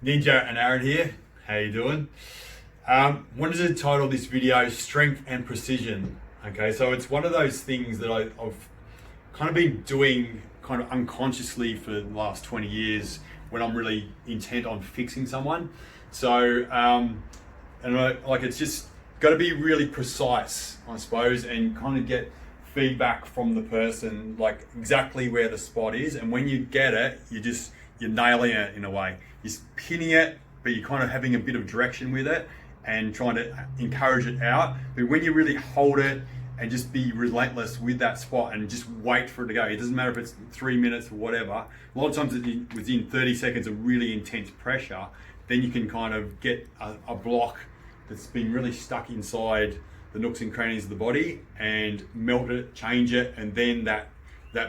Ninja and Aaron here. How you doing? Wanted to title this video Strength and Precision. Okay, so it's one of those things that I've kind of been doing kind of unconsciously for the last 20 years when I'm really intent on fixing someone. So, it's just got to be really precise, I suppose, and kind of get feedback from the person, like exactly where the spot is. And when you get it, you're nailing it in a way. You're pinning it, but you're kind of having a bit of direction with it and trying to encourage it out. But when you really hold it and just be relentless with that spot and just wait for it to go, it doesn't matter if it's 3 minutes or whatever. A lot of times within 30 seconds of really intense pressure, then you can kind of get a block that's been really stuck inside the nooks and crannies of the body and melt it, change it, and then that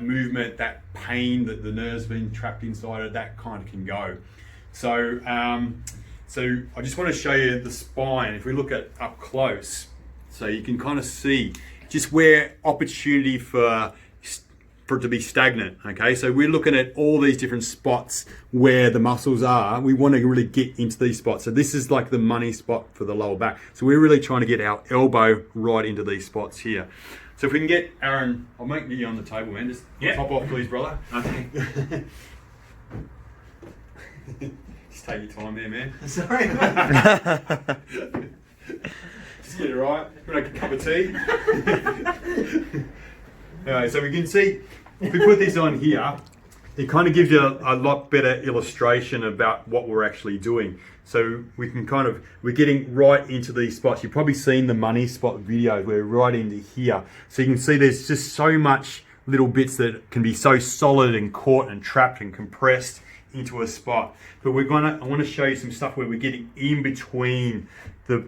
movement, that pain that the nerve's been trapped inside it, that kind of can go. So I just want to show you the spine. If we look at up close, so you can kind of see just where opportunity for it to be stagnant. Okay, so we're looking at all these different spots where the muscles are. We want to really get into these spots. So this is like the money spot for the lower back. So we're really trying to get our elbow right into these spots here. So if we can get Aaron, I'll make you on the table, man. Just top off, please, brother. Okay. Just take your time there, man. Sorry. Just get it right. Make a cup of tea. Anyway, so we can see, if we put this on here, it kind of gives you a lot better illustration about what we're actually doing. So we can we're getting right into these spots. You've probably seen the money spot videos. We're right into here. So you can see there's just so much little bits that can be so solid and caught and trapped and compressed into a spot. But I want to show you some stuff where we're getting in between the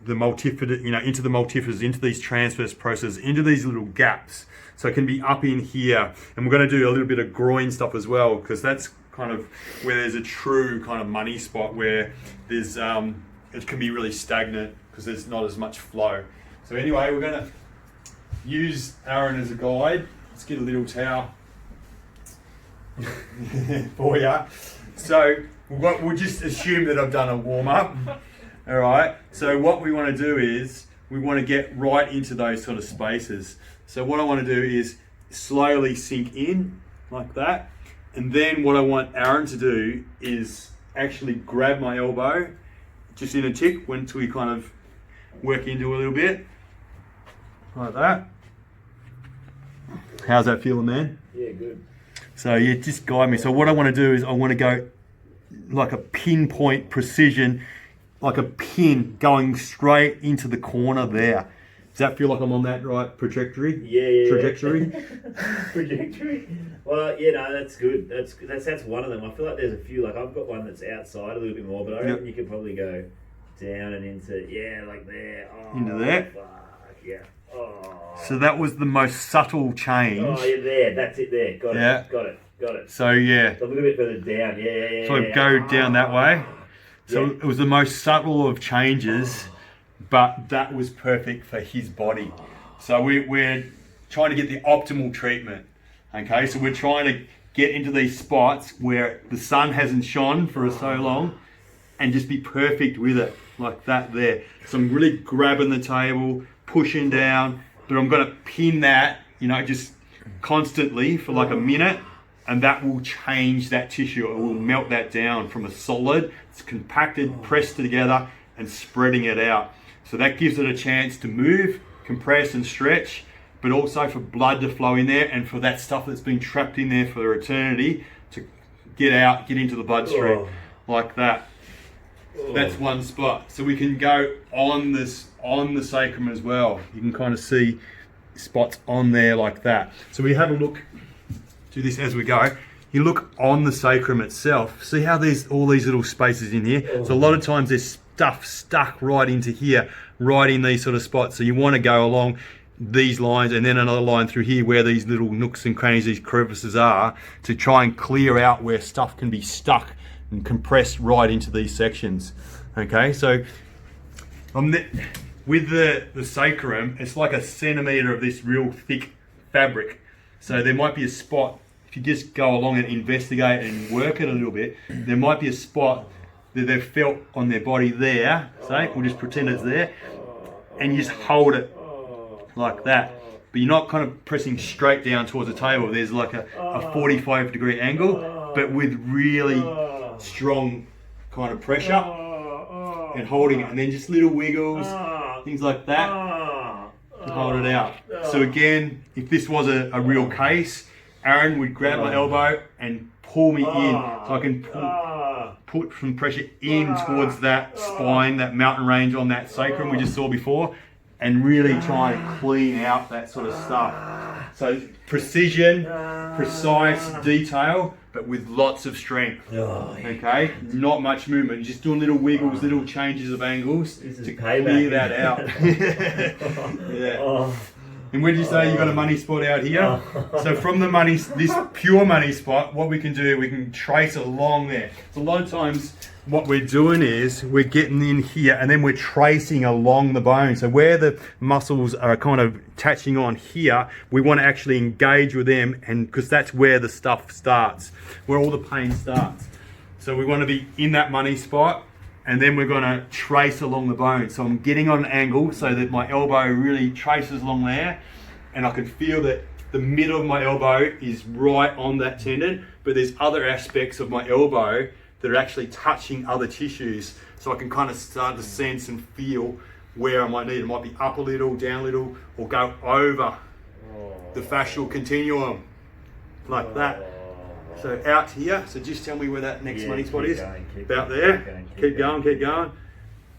multifida, into the multifidus, into these transverse processes, into these little gaps. So it can be up in here, and we're going to do a little bit of groin stuff as well, because that's kind of where there's a true kind of money spot where there's it can be really stagnant because there's not as much flow. So anyway, we're going to use Aaron as a guide. Let's get a little towel for you. So we'll just assume that I've done a warm up. All right, so what we want to do is we want to get right into those sort of spaces. So what I want to do is slowly sink in like that. And then what I want Aaron to do is actually grab my elbow just in a tick until we kind of work into a little bit. Like that. How's that feeling, man? Yeah, good. So yeah, just guide me. So what I want to do is I want to go like a pinpoint precision, like a pin going straight into the corner there. Does that feel like I'm on that right trajectory? Yeah. Trajectory? Trajectory? Well, yeah, no, that's good. That's one of them. I feel like there's a few, like I've got one that's outside a little bit more, but I reckon you could probably go down and into, like there. Oh, into there? Fuck, yeah. Oh. So that was the most subtle change. Oh, yeah, there. That's it there. Got it. So yeah. So a little bit further down. Yeah. So go down that way. So it was the most subtle of changes, but that was perfect for his body. So we're trying to get the optimal treatment. Okay, so we're trying to get into these spots where the sun hasn't shone for so long and just be perfect with it, like that there. So I'm really grabbing the table, pushing down, but I'm going to pin that, just constantly for like a minute, and that will change that tissue. It will melt that down from a solid, it's compacted, pressed together, and spreading it out. So that gives it a chance to move, compress and stretch, but also for blood to flow in there and for that stuff that's been trapped in there for eternity to get out, get into the bloodstream, like that. That's one spot. So we can go on the sacrum as well. You can kind of see spots on there like that. So we have a look, do this as we go. You look on the sacrum itself, see how there's all these little spaces in here? So a lot of times there's stuff stuck right into here, right in these sort of spots. So you want to go along these lines and then another line through here where these little nooks and crannies, these crevices are, to try and clear out where stuff can be stuck and compressed right into these sections. Okay, so with the sacrum, it's like a centimetre of this real thick fabric. So there might be a spot, if if you just go along and investigate and work it a little bit, there might be a spot that they've felt on their body there, say, we'll just pretend it's there, and you just hold it like that. But you're not kind of pressing straight down towards the table. There's like a 45-degree angle, but with really strong kind of pressure and holding it. And then just little wiggles, things like that, and hold it out. So again, if this was a real case, Aaron would grab my elbow and pull me in, so I can put some pressure in towards that spine, that mountain range on that sacrum we just saw before, and really try and clean out that sort of stuff. So precision, precise detail, but with lots of strength. Okay, not much movement, just doing little wiggles, little changes of angles to clear that out. Yeah. And where did you say you got a money spot out here? So from the money, this pure money spot, what we can do, we can trace along there. So a lot of times what we're doing is we're getting in here and then we're tracing along the bone. So where the muscles are kind of attaching on here, we want to actually engage with them, and because that's where the stuff starts, where all the pain starts. So we want to be in that money spot, and then we're going to trace along the bone. So I'm getting on an angle so that my elbow really traces along there, and I can feel that the middle of my elbow is right on that tendon, but there's other aspects of my elbow that are actually touching other tissues. So I can kind of start to sense and feel where I might need. It might be up a little, down a little, or go over the fascial continuum, like that. So out here, so just tell me where that next money spot is. About there. Keep going.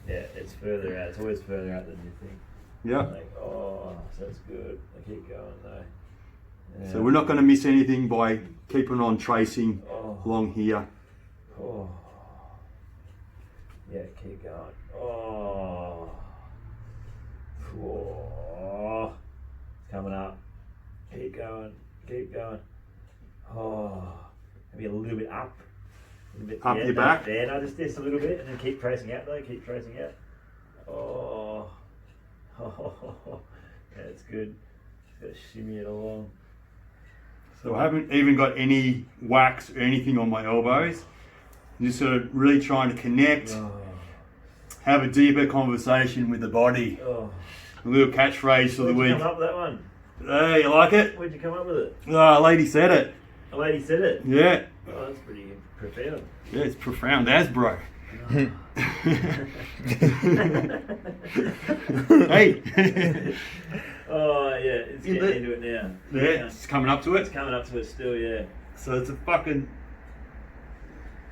Yeah, it's further out. It's always further out than you think. Yeah. Like, so that's good. I keep going though. Yeah. So we're not going to miss anything by keeping on tracing along here. Yeah, keep going. It's coming up. Keep going. Maybe a little bit up. Up your back? There, no, just this a little bit, and then keep tracing out though, Yeah, it's good. Just gotta shimmy it along. So I haven't even got any wax or anything on my elbows. I'm just sort of really trying to connect, have a deeper conversation with the body. A little catchphrase for the week. Where'd you come up with that one? Hey, you like it? Where'd you come up with it? A lady said it. A lady said it? Yeah. Oh, that's pretty profound. Yeah, it's profound as bro. Hey. Yeah, it's getting into it now. Yeah, it's coming up to it. It's coming up to it still, yeah. So it's a fucking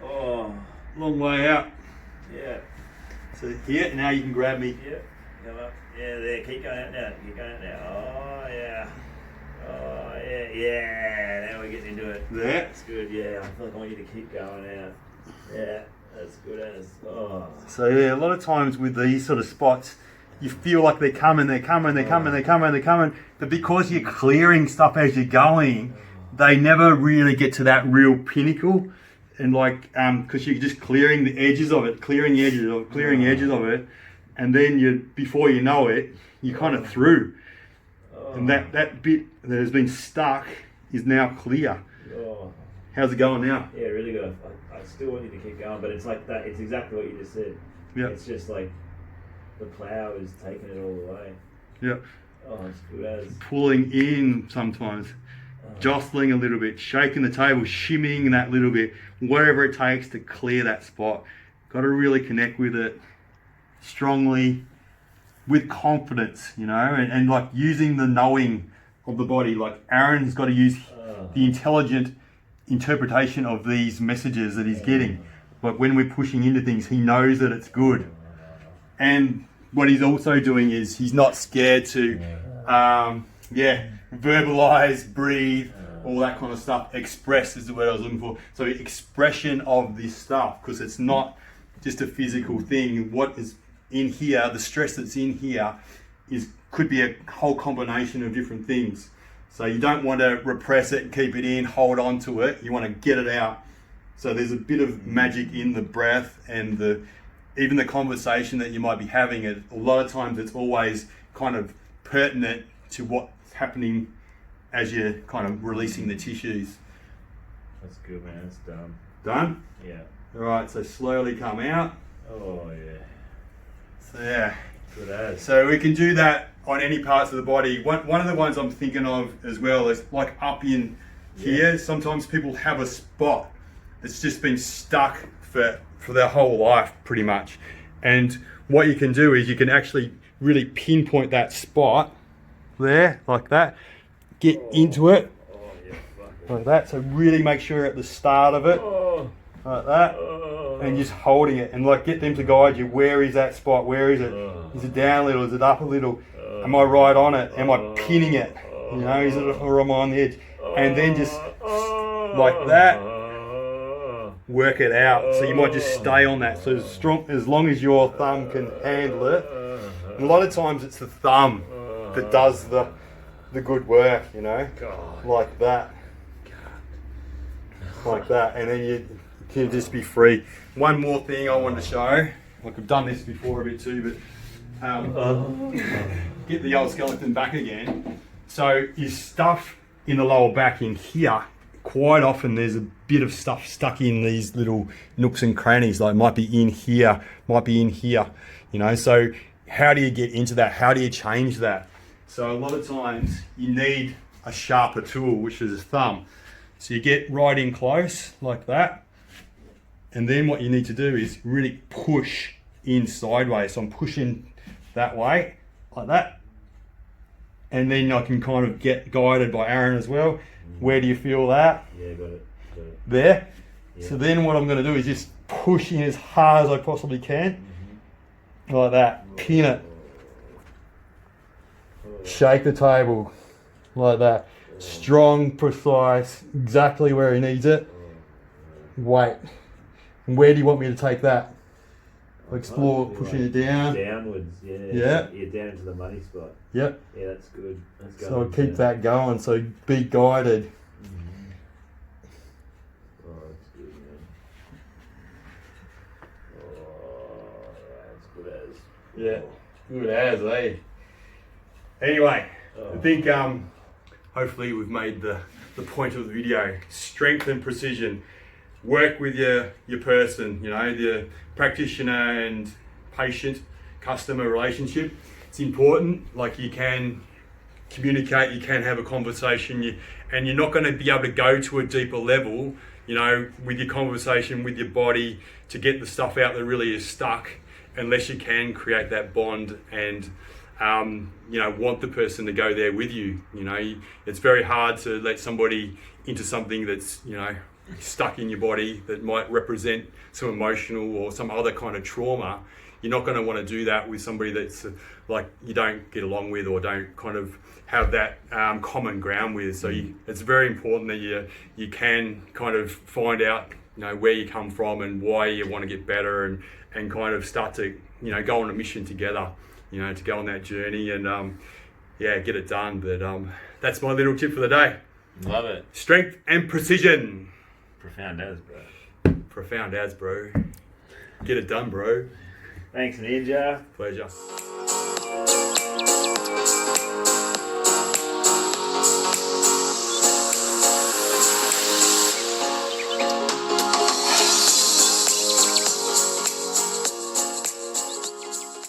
long way out. Yeah. So here, now you can grab me. Yeah, come up. Yeah, there, keep going out now. Yeah, now we're getting into it. There. That's good, yeah. I feel like I want you to keep going out. Yeah, that's good as. So yeah, a lot of times with these sort of spots, you feel like they're coming, but because you're clearing stuff as you're going, they never really get to that real pinnacle. And like, because you're just clearing the edges of it, clearing the edges of it, and then before you know it, you're kind of through. And that bit that has been stuck is now clear. How's it going now? Yeah, really good. I still want you to keep going, but it's like that. It's exactly what you just said. Yeah. It's just like the plow is taking it all the way. Yeah. It's good as. Pulling in sometimes, jostling a little bit, shaking the table, shimmying that little bit, whatever it takes to clear that spot. Got to really connect with it strongly, with confidence, and like using the knowing of the body. Like Aaron's got to use the intelligent interpretation of these messages that he's getting. But when we're pushing into things, he knows that it's good. And what he's also doing is he's not scared to, verbalize, breathe, all that kind of stuff. Express is the word I was looking for. So expression of this stuff, because it's not just a physical thing. What is in here, the stress that's in here, could be a whole combination of different things. So you don't want to repress it and keep it in, hold on to it. You want to get it out. So there's a bit of magic in the breath and even the conversation that you might be having. A lot of times it's always kind of pertinent to what's happening as you're kind of releasing the tissues. That's good, man. That's done. Done? Yeah. All right, so slowly come out. Oh, yeah. So yeah. Good as. So we can do that on any parts of the body. One of the ones I'm thinking of as well is like up in here. Sometimes people have a spot that's just been stuck for their whole life pretty much. And what you can do is you can actually really pinpoint that spot there, like that. Get into it, like that. So really make sure at the start of it, like that. And just holding it and like get them to guide you. Where is that spot? Where is it? Is it down a little? Is it up a little? Am I right on it? Am I pinning it? You know, is it, or am I on the edge? And then just like that, work it out. So you might just stay on that. So as long as your thumb can handle it. And a lot of times it's the thumb that does the good work, you know, like that, like that, and then you can just be free. One more thing I wanted to show, like I've done this before a bit too, but get the old skeleton back again. So your stuff in the lower back in here, quite often there's a bit of stuff stuck in these little nooks and crannies, like might be in here, might be in here, you know. So how do you get into that? How do you change that? So a lot of times you need a sharper tool, which is a thumb. So you get right in close like that. And then what you need to do is really push in sideways. So I'm pushing that way, like that. And then I can kind of get guided by Aaron as well. Where do you feel that? Yeah, got it. There. Yeah. So then what I'm going to do is just push in as hard as I possibly can. Like that. Pin it. Shake the table. Like that. Strong, precise, exactly where he needs it. Wait. And where do you want me to take that? Explore, pushing it down. Downwards, yeah. Yeah. Yeah, down into the money spot. Yep. Yeah, that's good. That's So I'll keep that going. So be guided. Oh, that's good, man. Oh, that's good as. Yeah. Good as, eh? Anyway, I think hopefully we've made the point of the video. Strength and precision. Work with your person, you know, the practitioner and patient customer relationship. It's important. Like you can communicate, you can have a conversation, and you're not going to be able to go to a deeper level, you know, with your conversation with your body to get the stuff out that really is stuck, unless you can create that bond and you know, want the person to go there with you. You know, it's very hard to let somebody into something that's, you know, stuck in your body that might represent some emotional or some other kind of trauma. You're not going to want to do that with somebody that's like you don't get along with or don't kind of have that common ground with. So it's very important that you can kind of find out, you know, where you come from and why you want to get better, and kind of start to, you know, go on a mission together, you know, to go on that journey and yeah, get it done. But that's my little tip for the day. Love it. Strength and precision. Profound as, bro. Profound as, bro. Get it done, bro. Thanks, Ninja. Pleasure.